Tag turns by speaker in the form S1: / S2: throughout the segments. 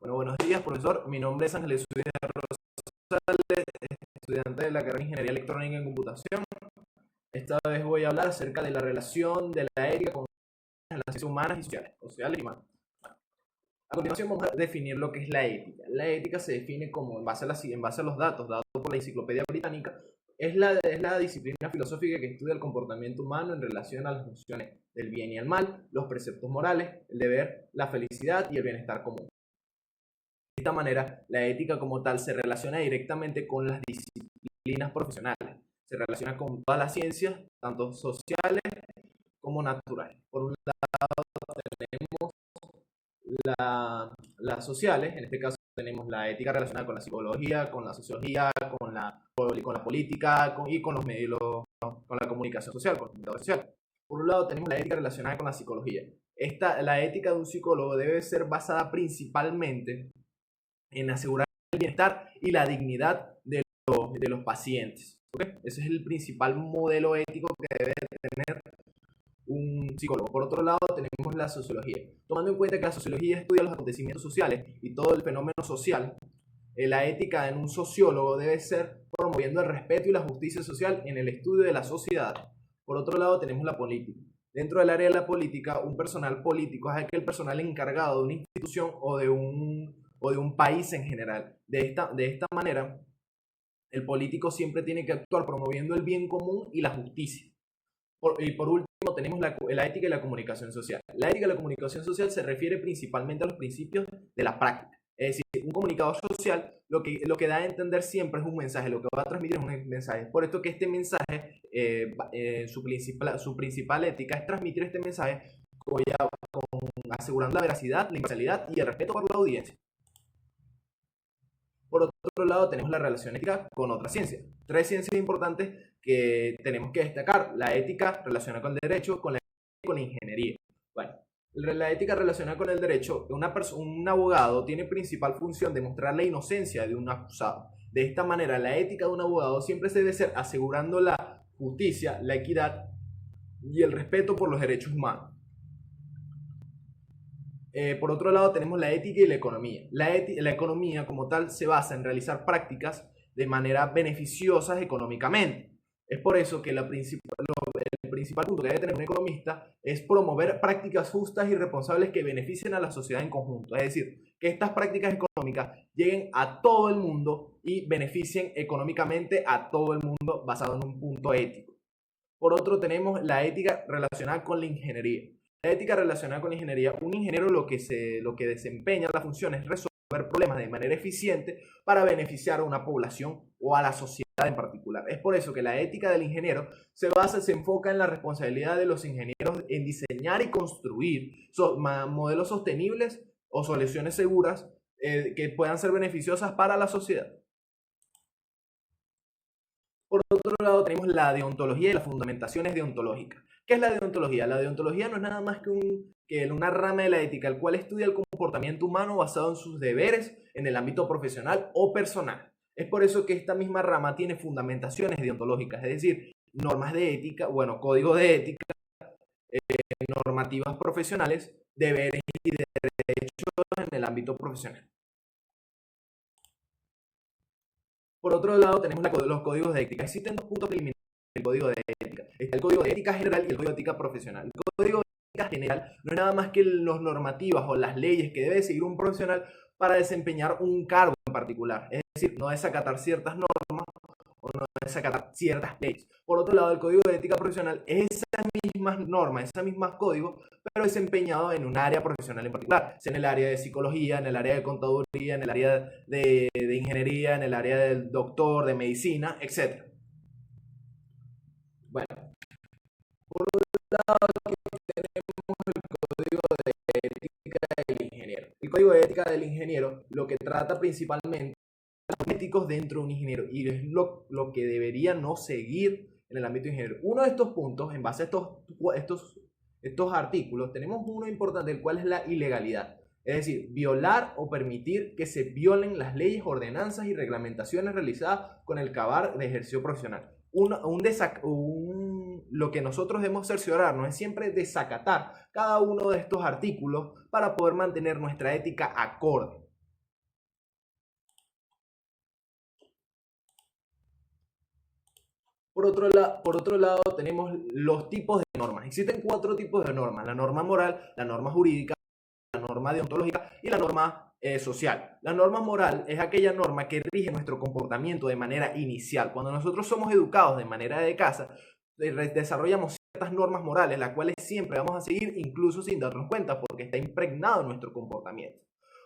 S1: Bueno, buenos días, profesor. Mi nombre es Ángel Jesús Rosales, estudiante de la carrera de Ingeniería Electrónica en Computación. Esta vez voy a hablar acerca de la relación de la ética con las ciencias humanas y sociales y humanas. A continuación vamos a definir lo que es la ética. La ética se define como, en base a los datos dados por la Enciclopedia Británica, es la disciplina filosófica que estudia el comportamiento humano en relación a las nociones del bien y el mal, los preceptos morales, el deber, la felicidad y el bienestar común. De esta manera, la ética como tal se relaciona directamente con las disciplinas profesionales. Se relaciona con todas las ciencias, tanto sociales como naturales. Por un lado tenemos las sociales, en este caso tenemos la ética relacionada con la psicología, con la sociología, con la política y con los medios, con la comunicación social, con el comunicador social. Por un lado tenemos la ética relacionada con la psicología. La ética de un psicólogo debe ser basada principalmente en asegurar el bienestar y la dignidad de los pacientes. ¿Okay? Ese es el principal modelo ético que debe tener un psicólogo. Por otro lado, tenemos la sociología. Tomando en cuenta que la sociología estudia los acontecimientos sociales y todo el fenómeno social, la ética en un sociólogo debe ser promoviendo el respeto y la justicia social en el estudio de la sociedad. Por otro lado, tenemos la política. Dentro del área de la política, un personal político es aquel personal encargado de una institución o de un país en general. De esta manera, el político siempre tiene que actuar promoviendo el bien común y la justicia. Y por último, tenemos la ética y la comunicación social. La ética y la comunicación social se refiere principalmente a los principios de la práctica. Es decir, un comunicador social lo que da a entender siempre es un mensaje, lo que va a transmitir es un mensaje. Por esto que este mensaje, su principal ética es transmitir este mensaje asegurando la veracidad, la imparcialidad y el respeto por la audiencia. Por otro lado, tenemos la relación ética con otras ciencias. Tres ciencias importantes que tenemos que destacar. La ética relacionada con el derecho, con la ética y con la ingeniería. Bueno, la ética relacionada con el derecho, un abogado tiene principal función demostrar la inocencia de un acusado. De esta manera, la ética de un abogado siempre se debe ser asegurando la justicia, la equidad y el respeto por los derechos humanos. Por otro lado tenemos la ética y la economía. La economía como tal se basa en realizar prácticas de manera beneficiosas económicamente. Es por eso que el principal punto que debe tener un economista es promover prácticas justas y responsables que beneficien a la sociedad en conjunto. Es decir, que estas prácticas económicas lleguen a todo el mundo y beneficien económicamente a todo el mundo basado en un punto ético. Por otro tenemos la ética relacionada con la ingeniería. La ética relacionada con la ingeniería, un ingeniero lo que desempeña la función es resolver problemas de manera eficiente para beneficiar a una población o a la sociedad en particular. Es por eso que la ética del ingeniero se enfoca en la responsabilidad de los ingenieros en diseñar y construir modelos sostenibles o soluciones seguras que puedan ser beneficiosas para la sociedad. Por otro lado tenemos la deontología y las fundamentaciones deontológicas. ¿Qué es la deontología? La deontología no es nada más que una rama de la ética, el cual estudia el comportamiento humano basado en sus deberes en el ámbito profesional o personal. Es por eso que esta misma rama tiene fundamentaciones deontológicas, es decir, normas de ética, código de ética, normativas profesionales, deberes y derechos en el ámbito profesional. Por otro lado, tenemos los códigos de ética. Existen dos puntos preliminares del código de ética. Está el código de ética general y el código de ética profesional. El código de ética general no es nada más que las normativas o las leyes que debe seguir un profesional para desempeñar un cargo en particular. Es decir, no desacatar ciertas normas o no desacatar ciertas leyes. Por otro lado, el código de ética profesional es esas mismas normas, esos mismos códigos, pero desempeñado en un área profesional en particular, sea en el área de psicología, en el área de contaduría, en el área de ingeniería, en el área del doctor, de medicina, etc. Bueno, por un lado tenemos el código de ética del ingeniero. El código de ética del ingeniero lo que trata principalmente los éticos dentro de un ingeniero y es lo que debería no seguir en el ámbito ingeniero. Uno de estos puntos, en base a estos artículos, tenemos uno importante, el cual es la ilegalidad. Es decir, violar o permitir que se violen las leyes, ordenanzas y reglamentaciones realizadas con el cavar de ejercicio profesional. Lo que nosotros debemos cerciorarnos es siempre desacatar cada uno de estos artículos para poder mantener nuestra ética acorde. Por otro lado, tenemos los tipos de normas. Existen 4 tipos de normas: la norma moral, la norma jurídica, la norma deontológica y la norma social. La norma moral es aquella norma que rige nuestro comportamiento de manera inicial. Cuando nosotros somos educados de manera de casa, desarrollamos ciertas normas morales, las cuales siempre vamos a seguir incluso sin darnos cuenta, porque está impregnado en nuestro comportamiento.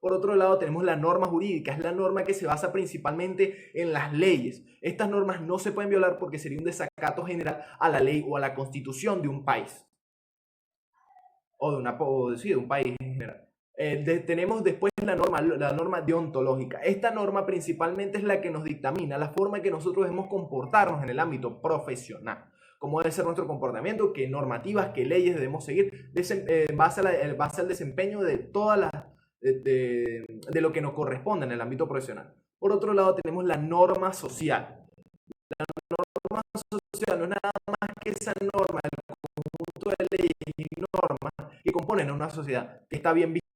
S1: Por otro lado, tenemos la norma jurídica. Es la norma que se basa principalmente en las leyes. Estas normas no se pueden violar porque sería un desacato general a la ley o a la constitución de un país. De un país en general. Tenemos después la norma deontológica. Esta norma principalmente es la que nos dictamina la forma en que nosotros debemos comportarnos en el ámbito profesional. Cómo debe ser nuestro comportamiento, qué normativas, qué leyes debemos seguir, base al desempeño de todas las de lo que nos corresponde en el ámbito profesional. Por otro lado, tenemos la norma social. La norma social no es nada más que esa norma, el conjunto de leyes y normas que componen una sociedad que está bien vista.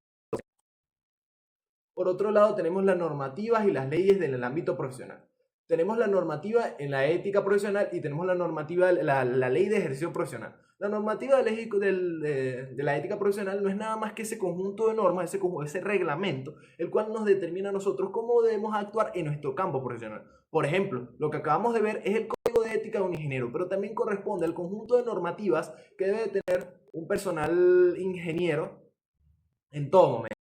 S1: Por otro lado, tenemos las normativas y las leyes del ámbito profesional. Tenemos la normativa en la ética profesional y tenemos la normativa, la ley de ejercicio profesional. La normativa de la ética profesional no es nada más que ese conjunto de normas, ese reglamento, el cual nos determina a nosotros cómo debemos actuar en nuestro campo profesional. Por ejemplo, lo que acabamos de ver es el código de ética de un ingeniero, pero también corresponde al conjunto de normativas que debe tener un personal ingeniero en todo momento.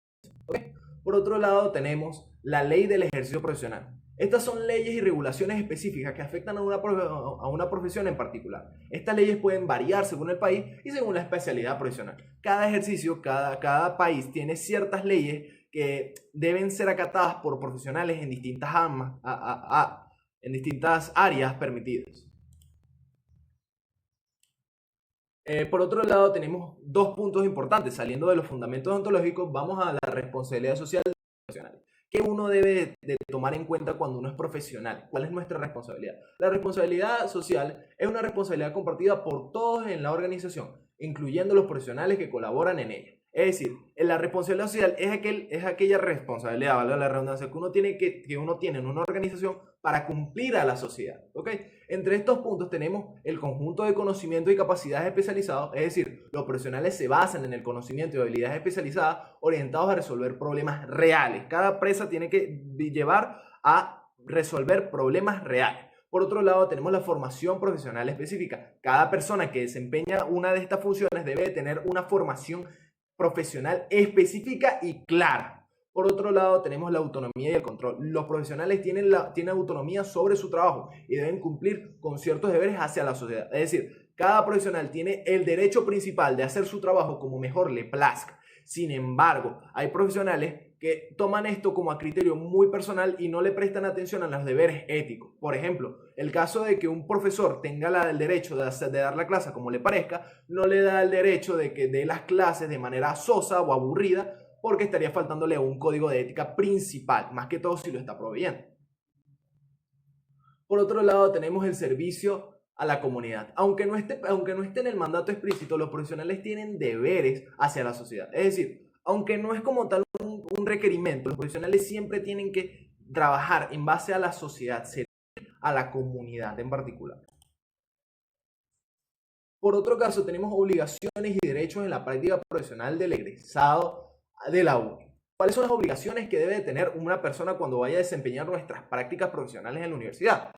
S1: ¿Okay? Por otro lado, tenemos la ley del ejercicio profesional. Estas son leyes y regulaciones específicas que afectan a una profesión en particular. Estas leyes pueden variar según el país y según la especialidad profesional. Cada ejercicio, cada país tiene ciertas leyes que deben ser acatadas por profesionales en distintas áreas permitidas. Por otro lado, tenemos 2 puntos importantes. Saliendo de los fundamentos ontológicos, vamos a la responsabilidad social de los profesionales. ¿Qué uno debe de tomar en cuenta cuando uno es profesional? ¿Cuál es nuestra responsabilidad? La responsabilidad social es una responsabilidad compartida por todos en la organización, incluyendo los profesionales que colaboran en ella. Es decir, la responsabilidad social es aquella responsabilidad, ¿vale? La redundancia que uno tiene en una organización para cumplir a la sociedad. ¿Okay? Entre estos puntos tenemos el conjunto de conocimientos y capacidades especializados, es decir, los profesionales se basan en el conocimiento y habilidades especializadas orientados a resolver problemas reales. Cada empresa tiene que llevar a resolver problemas reales. Por otro lado, tenemos la formación profesional específica. Cada persona que desempeña una de estas funciones debe tener una formación profesional específica y clara. Por otro lado, tenemos la autonomía y el control. Los profesionales tienen autonomía sobre su trabajo y deben cumplir con ciertos deberes hacia la sociedad. Es decir, cada profesional tiene el derecho principal de hacer su trabajo como mejor le plazca. Sin embargo, hay profesionales que toman esto como a criterio muy personal y no le prestan atención a los deberes éticos. Por ejemplo, el caso de que un profesor tenga el derecho de dar la clase como le parezca, no le da el derecho de que dé las clases de manera sosa o aburrida, porque estaría faltándole a un código de ética principal, más que todo si lo está proveyendo. Por otro lado, tenemos el servicio a la comunidad. Aunque no esté en el mandato explícito, los profesionales tienen deberes hacia la sociedad. Es decir, aunque no es como tal un requerimiento, los profesionales siempre tienen que trabajar en base a la sociedad, a la comunidad en particular. Por otro caso, tenemos obligaciones y derechos en la práctica profesional del egresado de la UNI. ¿Cuáles son las obligaciones que debe tener una persona cuando vaya a desempeñar nuestras prácticas profesionales en la universidad?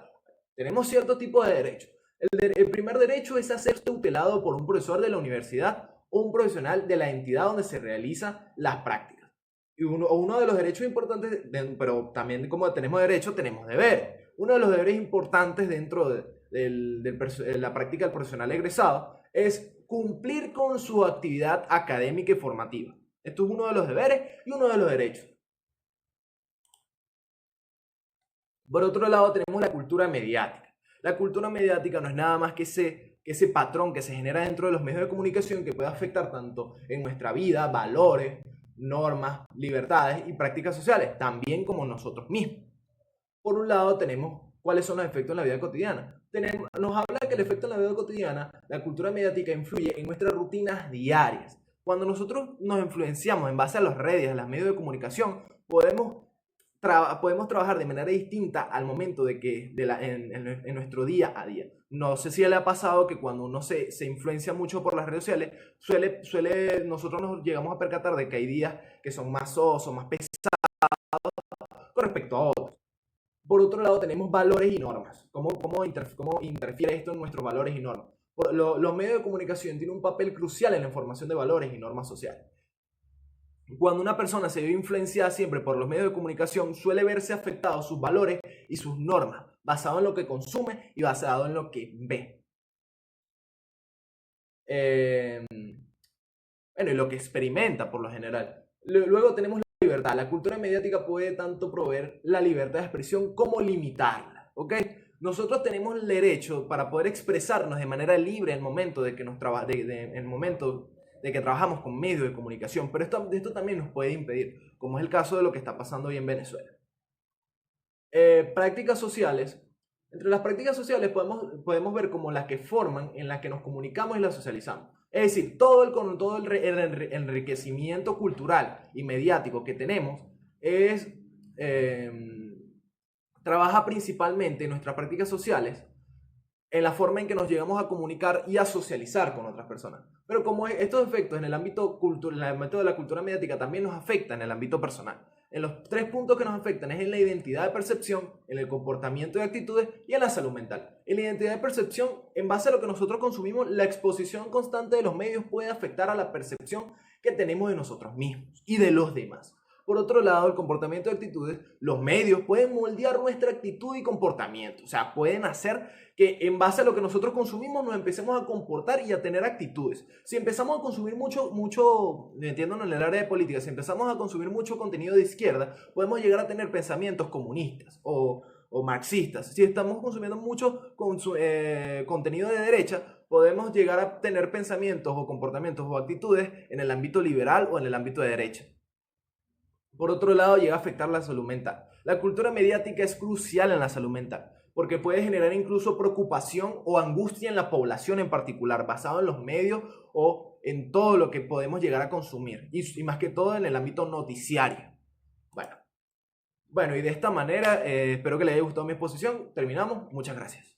S1: Tenemos cierto tipo de derechos. El primer derecho es ser tutelado por un profesor de la universidad o un profesional de la entidad donde se realizan las prácticas. Y uno de los derechos importantes, pero también como tenemos derechos, tenemos deberes. Uno de los deberes importantes dentro de la práctica del profesional egresado es cumplir con su actividad académica y formativa. Esto es uno de los deberes y uno de los derechos. Por otro lado, tenemos la cultura mediática. La cultura mediática no es nada más que ese patrón que se genera dentro de los medios de comunicación que puede afectar tanto en nuestra vida, valores, normas, libertades y prácticas sociales, también como nosotros mismos. Por un lado tenemos cuáles son los efectos en la vida cotidiana. Nos habla que el efecto en la vida cotidiana, la cultura mediática influye en nuestras rutinas diarias. Cuando nosotros nos influenciamos en base a las redes, a los medios de comunicación, podemos podemos trabajar de manera distinta al momento de que en nuestro día a día. No sé si le ha pasado que cuando uno se influencia mucho por las redes sociales, nosotros nos llegamos a percatar de que hay días que son más sosos, más pesados con respecto a otros. Por otro lado, tenemos valores y normas. ¿Cómo interfiere esto en nuestros valores y normas? Los medios de comunicación tienen un papel crucial en la formación de valores y normas sociales. Cuando una persona se ve influenciada siempre por los medios de comunicación, suele verse afectados sus valores y sus normas, basado en lo que consume y basado en lo que ve. Bueno, y lo que experimenta por lo general. Luego tenemos la libertad. La cultura mediática puede tanto proveer la libertad de expresión como limitarla, ¿ok? Nosotros tenemos el derecho para poder expresarnos de manera libre en el momento de que de que trabajamos con medios de comunicación, pero esto también nos puede impedir, como es el caso de lo que está pasando hoy en Venezuela. Prácticas sociales. Entre las prácticas sociales podemos ver como las que forman, en las que nos comunicamos y las socializamos. Es decir, todo el enriquecimiento cultural y mediático que tenemos trabaja principalmente en nuestras prácticas sociales, en la forma en que nos llegamos a comunicar y a socializar con otras personas. Pero como estos efectos en el ámbito de la cultura mediática también nos afectan en el ámbito personal. En los 3 puntos que nos afectan es en la identidad de percepción, en el comportamiento y actitudes y en la salud mental. En la identidad de percepción, en base a lo que nosotros consumimos, la exposición constante de los medios puede afectar a la percepción que tenemos de nosotros mismos y de los demás. Por otro lado, el comportamiento y actitudes, los medios pueden moldear nuestra actitud y comportamiento. O sea, pueden hacer que en base a lo que nosotros consumimos nos empecemos a comportar y a tener actitudes. Si empezamos a consumir metiéndonos en el área de política, si empezamos a consumir mucho contenido de izquierda, podemos llegar a tener pensamientos comunistas o marxistas. Si estamos consumiendo mucho contenido de derecha, podemos llegar a tener pensamientos o comportamientos o actitudes en el ámbito liberal o en el ámbito de derecha. Por otro lado, llega a afectar la salud mental. La cultura mediática es crucial en la salud mental, porque puede generar incluso preocupación o angustia en la población en particular, basado en los medios o en todo lo que podemos llegar a consumir, y más que todo en el ámbito noticiario. Bueno, y de esta manera espero que les haya gustado mi exposición. Terminamos. Muchas gracias.